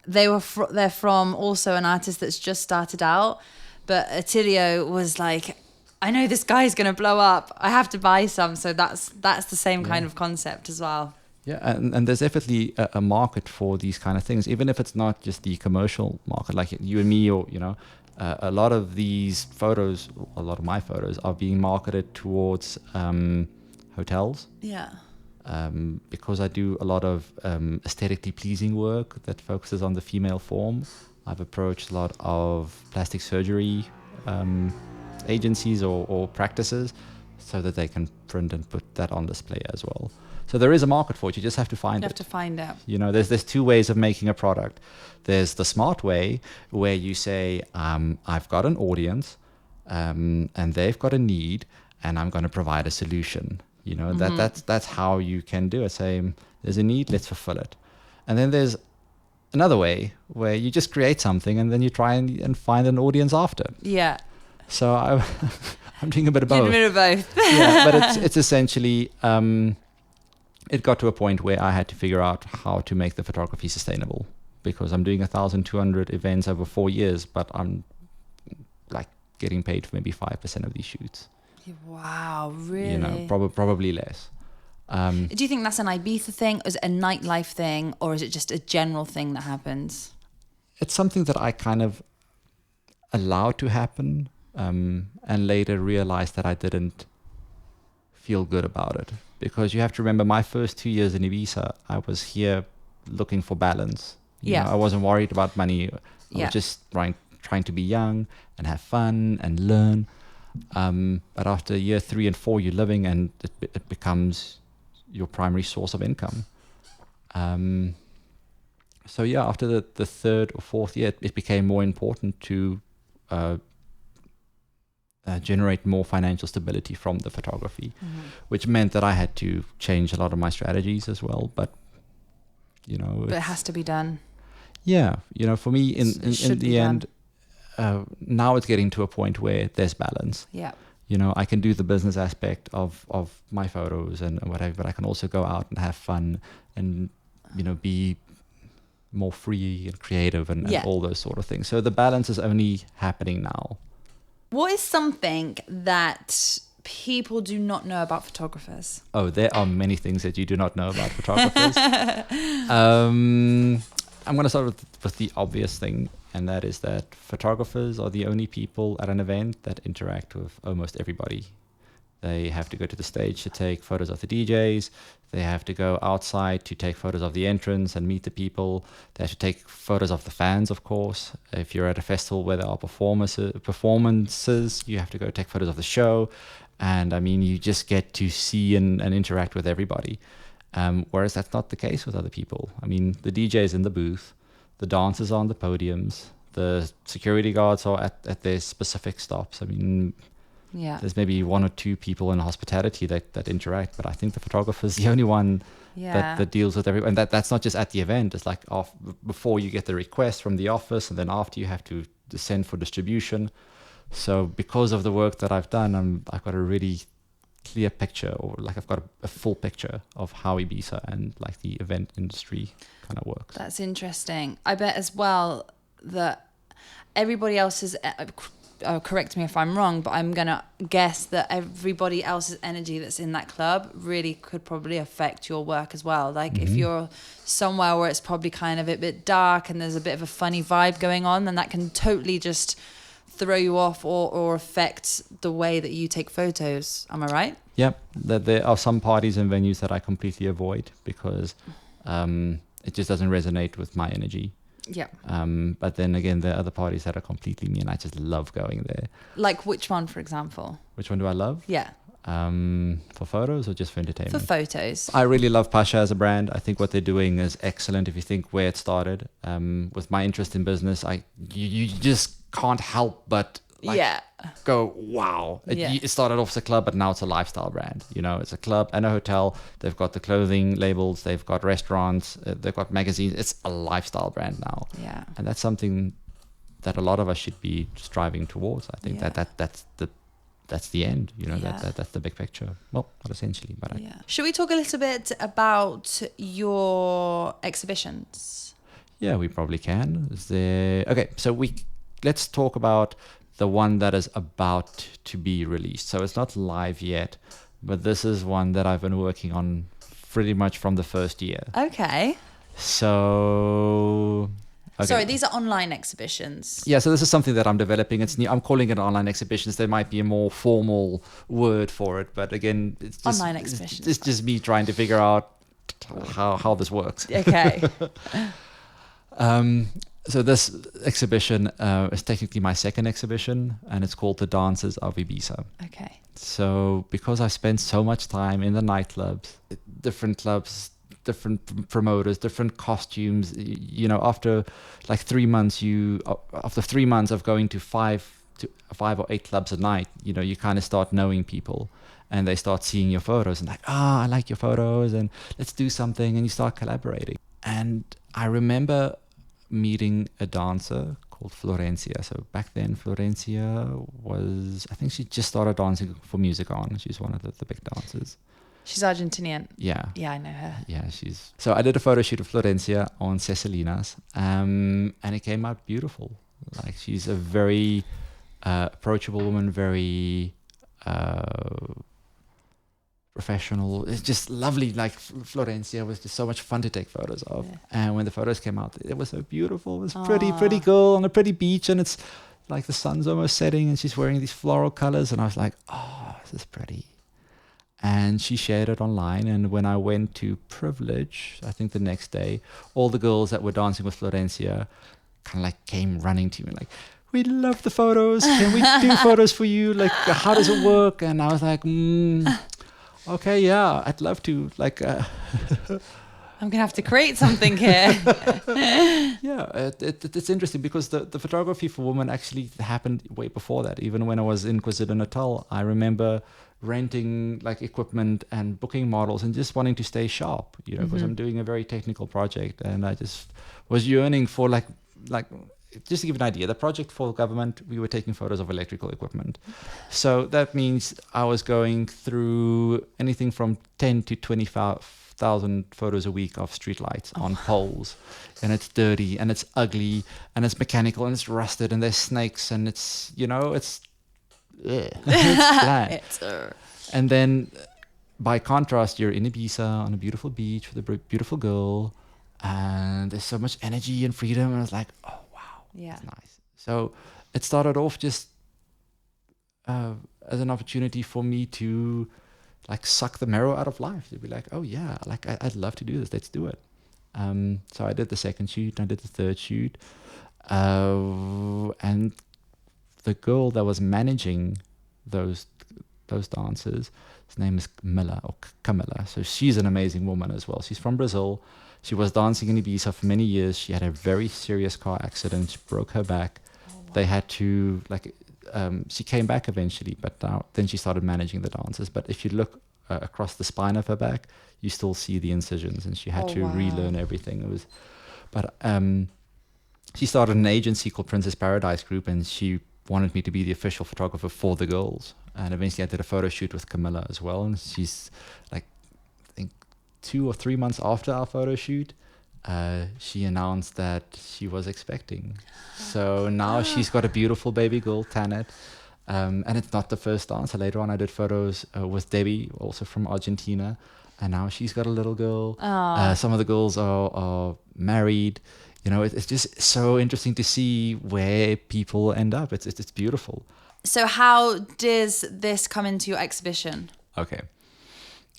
They're from also an artist that's just started out, but Attilio was like, I know this guy's gonna blow up. I have to buy some. So that's the same kind of concept as well. Yeah, and there's definitely a market for these kind of things, even if it's not just the commercial market, like you and me, or a lot of these photos, a lot of my photos are being marketed towards hotels. Yeah. Because I do a lot of aesthetically pleasing work that focuses on the female form. I've approached a lot of plastic surgery agencies or practices so that they can print and put that on display as well. So there is a market for it. You just have to find it. You have to find out. There's two ways of making a product. There's the smart way, where you say, I've got an audience, and they've got a need, and I'm going to provide a solution. That's how you can do it. Say, there's a need, let's fulfill it. And then there's another way where you just create something, and then you try and find an audience after. Yeah. So I'm doing a bit of both. Doing a bit of both. Yeah, but it's essentially. It got to a point where I had to figure out how to make the photography sustainable, because I'm doing 1,200 events over 4 years, but I'm like getting paid for maybe 5% of these shoots. Wow, really? Probably less. Do you think that's an Ibiza thing? Is it a nightlife thing, or is it just a general thing that happens? It's something that I kind of allowed to happen, and later realized that I didn't feel good about it. Because you have to remember, my first 2 years in Ibiza, I was here looking for balance. I wasn't worried about money. I was just trying to be young and have fun and learn. But after year 3 and 4, you're living, and it becomes your primary source of income. So after the third or fourth year, it became more important to generate more financial stability from the photography, which meant that I had to change a lot of my strategies as well. But but it has to be done. Yeah, for me, in the end, now it's getting to a point where there's balance. Yeah. I can do the business aspect of my photos and whatever, but I can also go out and have fun and be more free and creative and all those sort of things. So the balance is only happening now. What is something that people do not know about photographers? Oh, there are many things that you do not know about photographers. I'm going to start with the obvious thing, and that is that photographers are the only people at an event that interact with almost everybody. They have to go to the stage to take photos of the DJs. They have to go outside to take photos of the entrance and meet the people. They have to take photos of the fans, of course. If you're at a festival where there are performances, you have to go take photos of the show. And I mean, you just get to see and interact with everybody. Whereas that's not the case with other people. I mean, the DJ's in the booth, the dancers are on the podiums, the security guards are at their specific stops. I mean, Yeah. There's maybe one or two people in hospitality that interact, but I think the photographer is the only one that deals with everyone. And that's not just at the event. It's like before you get the request from the office, and then after you have to send for distribution. So because of the work that I've done, I've got a really clear picture, or like I've got a full picture of how Ibiza and like the event industry kind of works. That's interesting. I bet as well that everybody else's, correct me if I'm wrong, but I'm going to guess that everybody else's energy that's in that club really could probably affect your work as well. Like if you're somewhere where it's probably kind of a bit dark and there's a bit of a funny vibe going on, then that can totally just throw you off or affect the way that you take photos. Am I right? Yeah, there are some parties and venues that I completely avoid because it just doesn't resonate with my energy. Yeah. But then again, there are other parties that are completely me, and I just love going there. Like which one, for example? Which one do I love? Yeah. For photos or just for entertainment? For photos. I really love Pasha as a brand. I think what they're doing is excellent. If you think where it started, with my interest in business, you just can't help but go, wow. It started off as a club, but now it's a lifestyle brand. You know, it's a club and a hotel. They've got the clothing labels. They've got restaurants. They've got magazines. It's a lifestyle brand now. Yeah. And that's something that a lot of us should be striving towards. I think that's the end. You know, that's the big picture. Well, not essentially, but Should we talk a little bit about your exhibitions? Yeah, we probably can. Okay, so let's talk about the one that is about to be released. So it's not live yet, but this is one that I've been working on pretty much from the first year. Okay. So... Okay. Sorry, these are online exhibitions. Yeah, so this is something that I'm developing. It's new. I'm calling it online exhibitions. There might be a more formal word for it, but again, it's just online exhibitions. It's just me trying to figure out how this works. Okay. So this exhibition is technically my second exhibition, and it's called The Dances of Ibiza. Okay. So because I spent so much time in the nightclubs, different clubs, different promoters, different costumes, you know, after 3 months, after 3 months of going to five or eight clubs a night, you know, you kind of start knowing people, and they start seeing your photos and like, I like your photos, and let's do something, and you start collaborating. And I remember meeting a dancer called Florencia. So back then, Florencia I think she just started dancing for Music On. She's one of the big dancers. She's Argentinian. Yeah. Yeah, I know her. Yeah, so I did a photo shoot of Florencia on Cecilinas, and it came out beautiful. Like, she's a very approachable woman, very professional. It's just lovely. Like, Florencia was just so much fun to take photos of. Yeah. And when the photos came out, it was so beautiful. It was pretty girl on a pretty beach, and it's like the sun's almost setting, and she's wearing these floral colors, and I was like, this is pretty. And she shared it online, and when I went to Privilege, I think the next day, all the girls that were dancing with Florencia kind of like came running to me like, we love the photos. Can we do photos for you? Like, how does it work? And I was like, okay, yeah, I'd love to. Like, I'm gonna have to create something here. Yeah, it's interesting because the photography for women actually happened way before that. Even when I was in KwaZulu-Natal, I remember renting like equipment and booking models and just wanting to stay sharp, you know, because I'm doing a very technical project, and I just was yearning for like just to give an idea, the project for government, we were taking photos of electrical equipment. So that means I was going through anything from 10 to 25,000 photos a week of streetlights on poles, and it's dirty and it's ugly and it's mechanical and it's rusted and there's snakes and it's, you know, it's bland. And then by contrast, you're in Ibiza on a beautiful beach with a beautiful girl, and there's so much energy and freedom, and I was like, oh wow, that's nice. So it started off just as an opportunity for me to like suck the marrow out of life, to be like, oh yeah, like I'd love to do this, let's do it. So I did the second shoot, I did the third shoot, and the girl that was managing those dancers, his name is Camilla. So she's an amazing woman as well. She's from Brazil. She was dancing in Ibiza for many years. She had a very serious car accident. She broke her back. Oh, wow. They had to, like, she came back eventually, but then she started managing the dancers. But if you look across the spine of her back, you still see the incisions, and she had to relearn everything. She started an agency called Princess Paradise Group, and she wanted me to be the official photographer for the girls. And eventually I did a photo shoot with Camilla as well. And she's like, I think 2 or 3 months after our photo shoot, she announced that she was expecting. So now she's got a beautiful baby girl, Tanit. And it's not the first dancer. Later on I did photos with Debbie, also from Argentina. And now she's got a little girl. Some of the girls are married. You know, it's just so interesting to see where people end up. It's beautiful. So how does this come into your exhibition? Okay.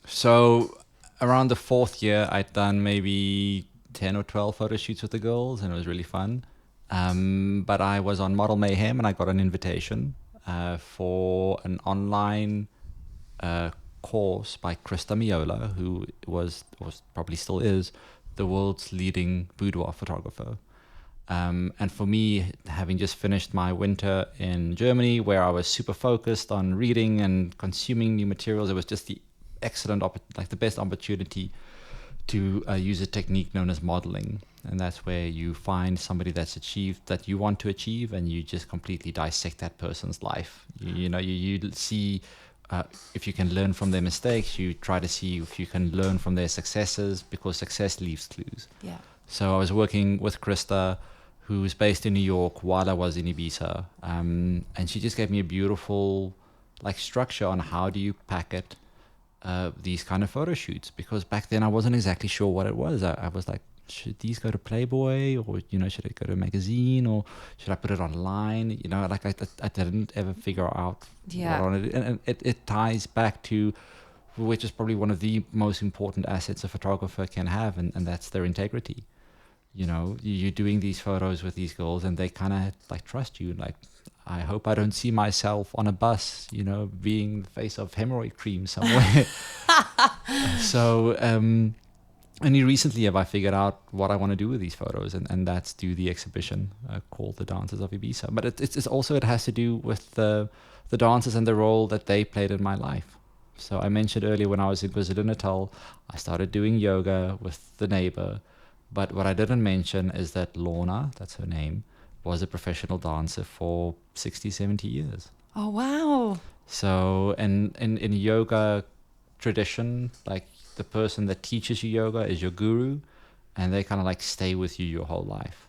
So around the 4th year, I'd done maybe 10 or 12 photo shoots with the girls, and it was really fun. But I was on Model Mayhem, and I got an invitation for an online course by Krista Miola, who was probably still is, the world's leading boudoir photographer. And for me, having just finished my winter in Germany, where I was super focused on reading and consuming new materials, it was just the the best opportunity to use a technique known as modeling. And that's where you find somebody that's achieved that you want to achieve, and you just completely dissect that person's life. You see if you can learn from their mistakes. You try to see if you can learn from their successes, because success leaves clues. Yeah. So I was working with Krista, who's based in New York, while I was in Ibiza. And she just gave me a beautiful structure on how do you packet these kind of photo shoots, because back then I wasn't exactly sure what it was. I was like, should these go to Playboy, or should it go to a magazine, or should I put it online? I didn't ever figure out what on it. And it ties back to, which is probably one of the most important assets a photographer can have, and that's their integrity. You're doing these photos with these girls, and they kind of trust you. I hope I don't see myself on a bus, being the face of hemorrhoid cream somewhere. So only recently have I figured out what I want to do with these photos, and that's do the exhibition called The Dancers of Ibiza. But it's also, it has to do with the dancers and the role that they played in my life. So I mentioned earlier, when I was in KwaZulu-Natal, I started doing yoga with the neighbor. But what I didn't mention is that Lorna, that's her name, was a professional dancer for 60, 70 years. Oh, wow. So in yoga tradition, the person that teaches you yoga is your guru, and they kind of stay with you your whole life.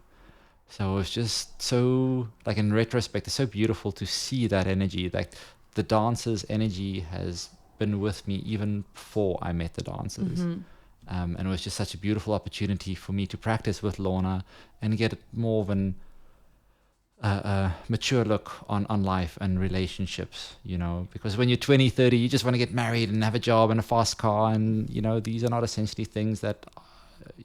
So it's just so, in retrospect, it's so beautiful to see that energy. The dancer's energy has been with me even before I met the dancers. Mm-hmm. And it was just such a beautiful opportunity for me to practice with Lorna and get more of an mature look on life and relationships, because when you're 20, 30, you just want to get married and have a job and a fast car, and these are not essentially things that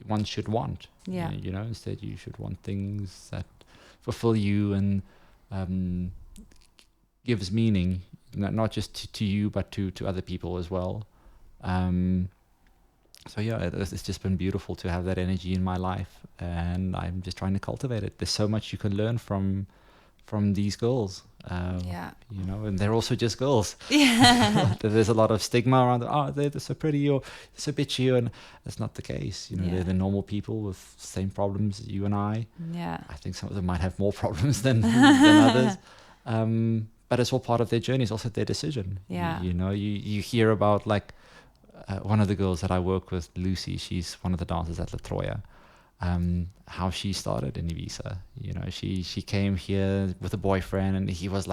one should want. Yeah. Instead you should want things that fulfill you and gives meaning, not just to you, but to other people as well. So yeah, it's just been beautiful to have that energy in my life, and I'm just trying to cultivate it. There's so much you can learn from these girls. And they're also just girls. Yeah. There's a lot of stigma around them. Oh, they're so pretty, or so bitchy, and that's not the case. They're the normal people with the same problems as you and I. Yeah. I think some of them might have more problems than others. But it's all part of their journey. It's also their decision. Yeah. You hear about one of the girls that I work with, Lucy, she's one of the dancers at La Troya, how she started in Ibiza. She came here with a boyfriend, and he was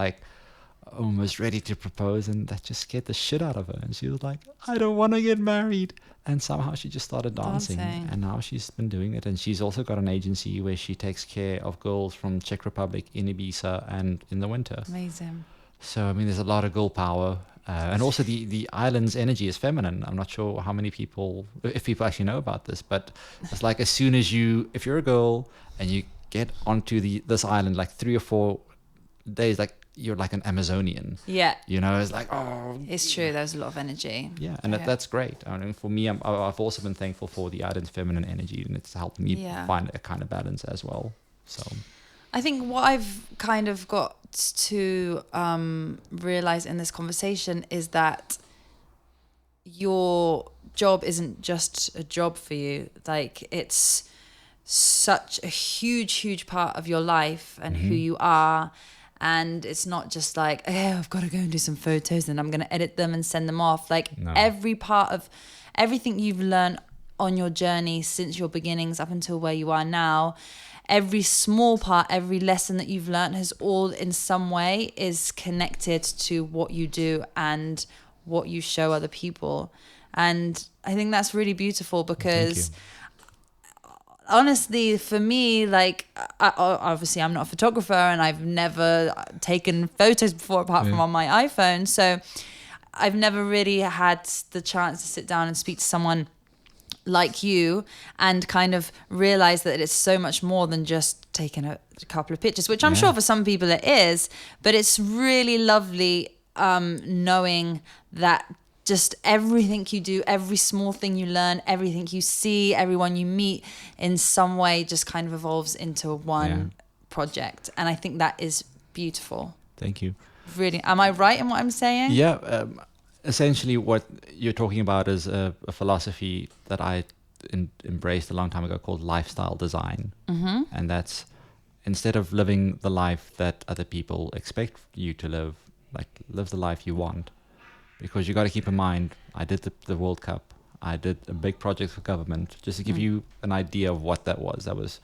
almost ready to propose, and that just scared the shit out of her. And she was like, I don't want to get married. And somehow she just started dancing. And now she's been doing it. And she's also got an agency where she takes care of girls from Czech Republic in Ibiza and in the winter. Amazing. So, there's a lot of girl power. And also the island's energy is feminine. I'm not sure how many people, if people actually know about this, but it's as soon as if you're a girl and you get onto this island, 3 or 4 days, you're like an Amazonian. Yeah. It's It's true. There's a lot of energy. Yeah, and that's great. For me, I've also been thankful for the island's feminine energy, and it's helped me find a kind of balance as well. So. I think what I've kind of got to realize in this conversation is that your job isn't just a job for you. Like, it's such a huge part of your life and who you are. And it's not just like, oh, I've got to go and do some photos and I'm going to edit them and send them off. Like, every part of everything you've learned on your journey since your beginnings up until where you are now, every small part, every lesson that you've learned has all in some way is connected to what you do and what you show other people. And I think that's really beautiful because honestly, for me, like, obviously I'm not a photographer and I've never taken photos before apart from on my iPhone. So I've never really had the chance to sit down and speak to someone like you and kind of realize that it's so much more than just taking a couple of pictures, which I'm sure for some people it is, but it's really lovely knowing that just everything you do, every small thing you learn, everything you see, everyone you meet in some way just kind of evolves into one project. And I think that is beautiful. Thank you. Really. Am I right in what I'm saying? Yeah. Essentially what you're talking about is a philosophy that I embraced a long time ago called lifestyle design. And that's, instead of living the life that other people expect you to live, like, live the life you want. Because you got to keep in mind, I did the World Cup. I did a big project for government. Just to give you an idea of what that was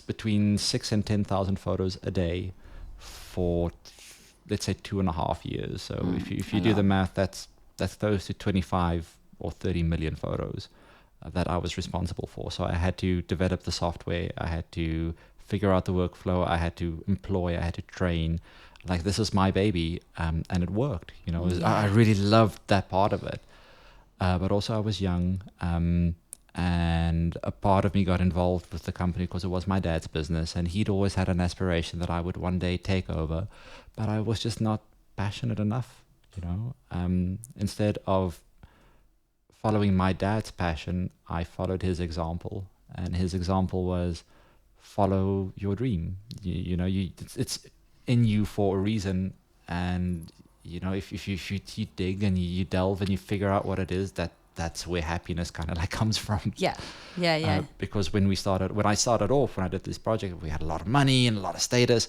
between 6,000 and 10,000 photos a day for, let's say, 2.5 years. So if you do the math, that's close to 25 or 30 million photos that I was responsible for. So I had to develop the software. I had to figure out the workflow. I had to employ. I had to train. Like, this is my baby, and it worked. You know, I really loved that part of it. But also I was young, and a part of me got involved with the company because it was my dad's business, and he'd always had an aspiration that I would one day take over, but I was just not passionate enough, you know. Instead of following my dad's passion, I followed his example, and his example was follow your dream. You know, it's in you for a reason, and you know, if you dig and you delve and you figure out what it is, that's where happiness kind of like comes from. Because when I started off, when I did this project, we had a lot of money and a lot of status,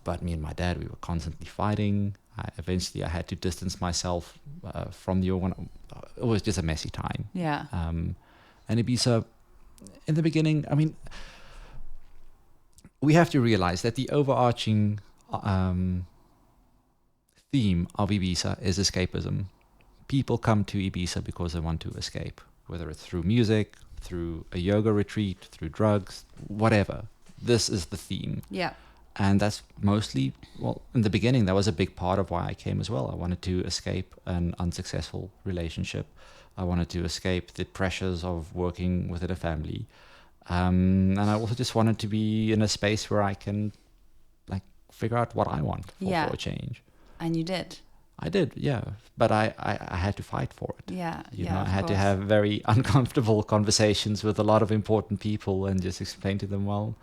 but me and my dad, we were constantly fighting. Eventually I had to distance myself from the organ. It was just a messy time. And Ibiza, in the beginning, I mean, we have to realize that the overarching theme of Ibiza is escapism. People come to Ibiza because they want to escape, whether it's through music, through a yoga retreat, through drugs, whatever. This is the theme. And that's mostly, well, in the beginning, that was a big part of why I came as well. I wanted to escape an unsuccessful relationship. I wanted to escape the pressures of working within a family. And I also just wanted to be in a space where I can figure out what I want for a change. And you did. I did, yeah. But I had to fight for it. You know, I had to have very uncomfortable conversations with a lot of important people and just explain to them, well,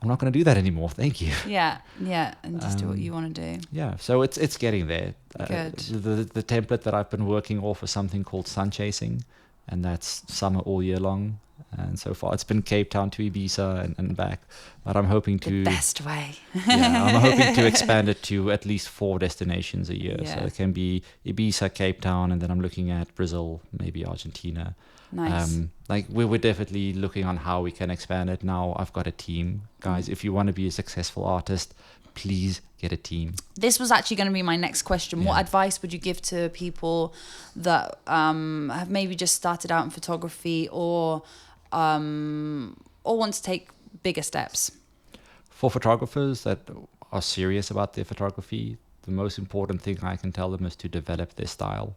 I'm not going to do that anymore. Thank you. And just do what you want to do. So it's getting there. Good. The template that I've been working off is something called sun chasing, and that's summer all year long. And so far, it's been Cape Town to Ibiza and back. But I'm hoping to... The best way. I'm hoping to expand it to at least 4 destinations a year. So it can be Ibiza, Cape Town, and then I'm looking at Brazil, maybe Argentina. Nice. We're definitely looking on how we can expand it. Now I've got a team. Guys, if you want to be a successful artist, please get a team. This was actually going to be my next question. What advice would you give to people that have maybe just started out in photography or want to take bigger steps? For photographers that are serious about their photography, the most important thing I can tell them is to develop their style.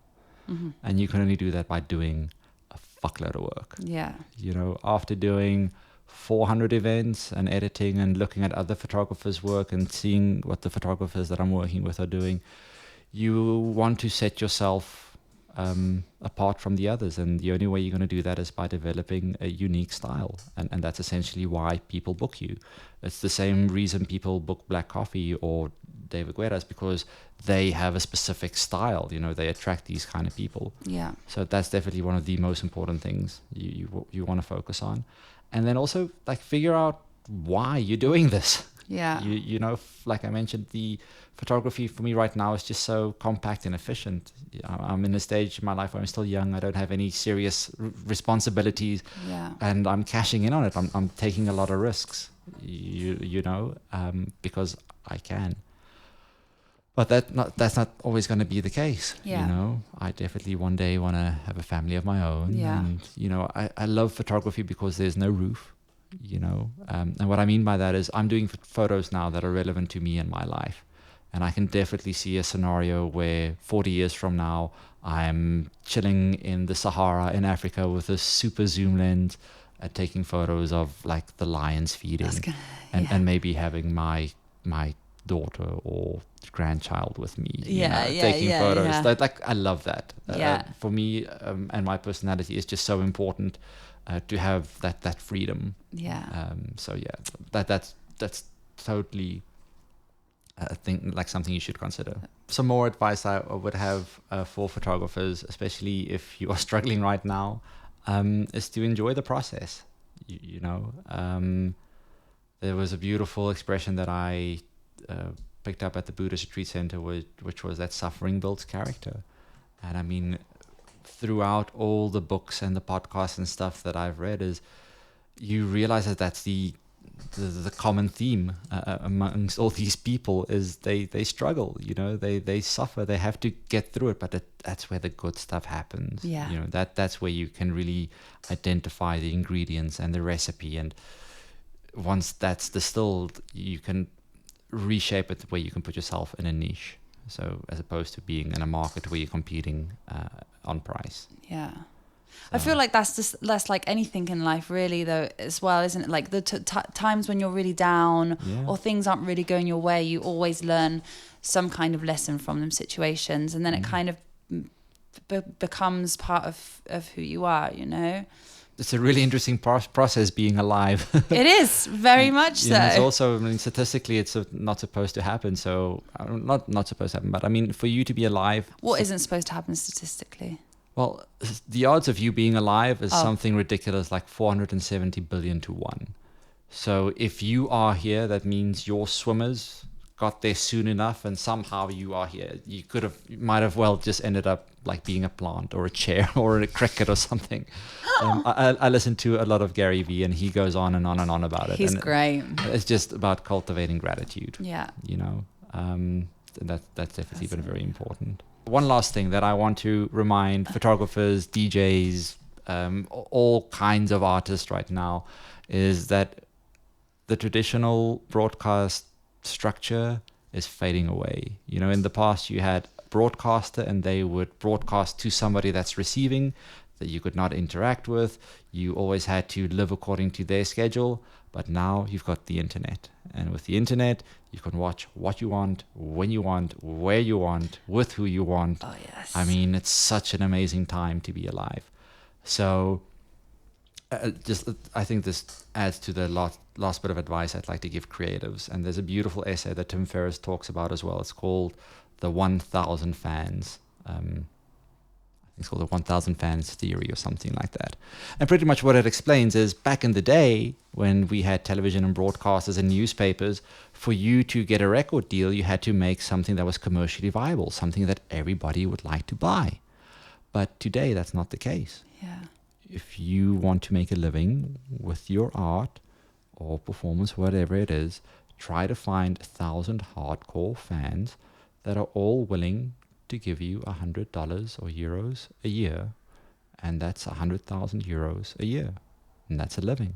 And you can only do that by doing a fuckload of work. You know, after doing 400 events and editing and looking at other photographers' work and seeing what the photographers that I'm working with are doing, you want to set yourself apart from the others. And the only way you're going to do that is by developing a unique style. And that's essentially why people book you. It's the same reason people book Black Coffee or David Guerra's, because they have a specific style. They attract these kind of people. Yeah. So that's definitely one of the most important things you want to focus on. And then also figure out why you're doing this. Yeah. Like I mentioned, the photography for me right now is just so compact and efficient. I'm in a stage in my life where I'm still young. I don't have any serious responsibilities. Yeah. And I'm cashing in on it. I'm taking a lot of risks, because I can. But that's not always going to be the case. Yeah. I definitely one day want to have a family of my own. Yeah. And, I love photography because there's no roof, and what I mean by that is I'm doing photos now that are relevant to me in my life. And I can definitely see a scenario where 40 years from now, I'm chilling in the Sahara in Africa with a super zoom lens, taking photos of the lions feeding, and maybe having my daughter or grandchild with me, taking photos. Yeah. I love that. For me, and my personality is just so important to have that freedom. Yeah. That's totally a thing, something you should consider. Some more advice I would have for photographers, especially if you are struggling right now, is to enjoy the process. There was a beautiful expression that I picked up at the Buddhist Retreat Center, which was that suffering builds character. And I mean, throughout all the books and the podcasts and stuff that I've read, is you realize that that's the common theme amongst all these people is they struggle, they suffer, they have to get through it, but that's where the good stuff happens. Yeah. That's where you can really identify the ingredients and the recipe, and once that's distilled, you can reshape it where you can put yourself in a niche. So as opposed to being in a market where you're competing on price. Yeah. I feel like that's like anything in life, really, though, as well, isn't it? Like the times when you're really down or things aren't really going your way, you always learn some kind of lesson from them situations, and then it kind of becomes part of who you are, It's a really interesting process being alive. It is, very much so. It's also, statistically, it's not supposed to happen. So, not supposed to happen, but I mean, for you to be alive... What isn't supposed to happen statistically? Well, the odds of you being alive is something ridiculous, like 470 billion to 1. So if you are here, that means your swimmers got there soon enough, and somehow you are here. You might have well just ended up like being a plant or a chair or a cricket or something. I listen to a lot of Gary Vee, and he goes on and on and on about it. He's and great. It's just about cultivating gratitude. Yeah. That's definitely been very important. One last thing that I want to remind photographers, DJs, all kinds of artists right now, is that the traditional broadcast structure is fading away. In the past you had a broadcaster, and they would broadcast to somebody that's receiving, that you could not interact with. You always had to live according to their schedule. But now you've got the internet. And with the internet, you can watch what you want, when you want, where you want, with who you want. Oh, yes. I mean, it's such an amazing time to be alive. So I think this adds to the last bit of advice I'd like to give creatives. And there's a beautiful essay that Tim Ferriss talks about as well. It's called The 1,000 Fans. It's called the 1,000 Fans Theory or something like that. And pretty much what it explains is, back in the day when we had television and broadcasters and newspapers, for you to get a record deal, you had to make something that was commercially viable, something that everybody would like to buy. But today, that's not the case. Yeah. If you want to make a living with your art or performance, whatever it is, try to find 1,000 hardcore fans that are all willing to give you $100 or euros a year, and that's 100,000 euros a year, and that's a living.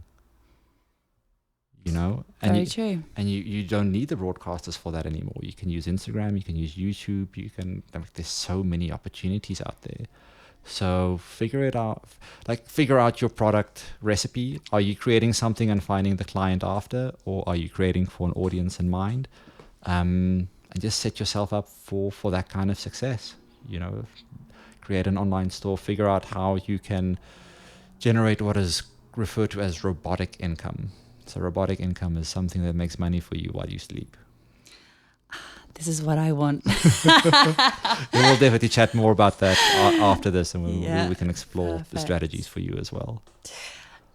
And Very true. And you don't need the broadcasters for that anymore. You can use Instagram, you can use YouTube, there's so many opportunities out there. So figure it out. Figure out your product recipe. Are you creating something and finding the client after, or are you creating for an audience in mind? And just set yourself up for that kind of success. create an online store, figure out how you can generate what is referred to as robotic income. So robotic income is something that makes money for you while you sleep. This is what I want. We'll definitely chat more about that after this, and we can explore Perfect. the strategies for you as well.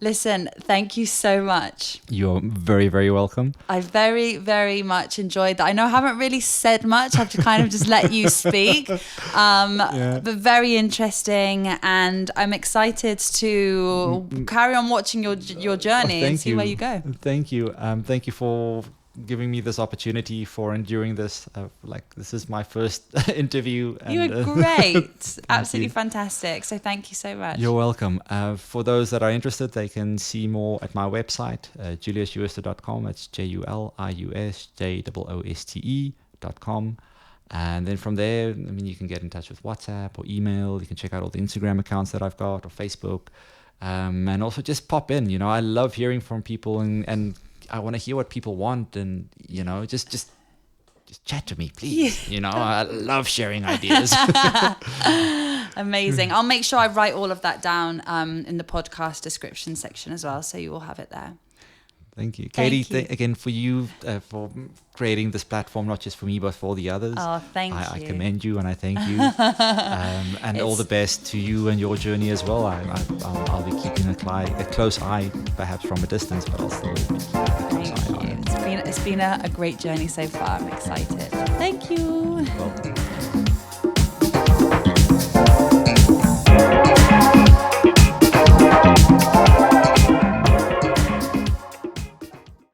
Listen, thank you so much. You're very, very welcome. I very, very much enjoyed that. I know I haven't really said much. I have to kind of just let you speak. But very interesting. And I'm excited to carry on watching your journey and see where you go. Thank you. Thank you for giving me this opportunity, for enduring this. This is my first interview. And, you were great. Absolutely fantastic. So thank you so much. You're welcome. For those that are interested, they can see more at my website, juliusjooste.com. It's JuliusJooste.com. And then from there, you can get in touch with WhatsApp or email. You can check out all the Instagram accounts that I've got, or Facebook. And also just pop in. I love hearing from people, and I want to hear what people want, and just chat to me, please. I love sharing ideas. Amazing. I'll make sure I write all of that down in the podcast description section as well, so you will have it there. Thank you, Katie. Again, for you for creating this platform, not just for me but for the others. Oh, thank you. I commend you, and I thank you, and all the best to you and your journey as well. I'll be keeping a close eye, perhaps from a distance, but I'll still be keeping a close eye on it. It's been a great journey so far. I'm excited. Thank you. Welcome.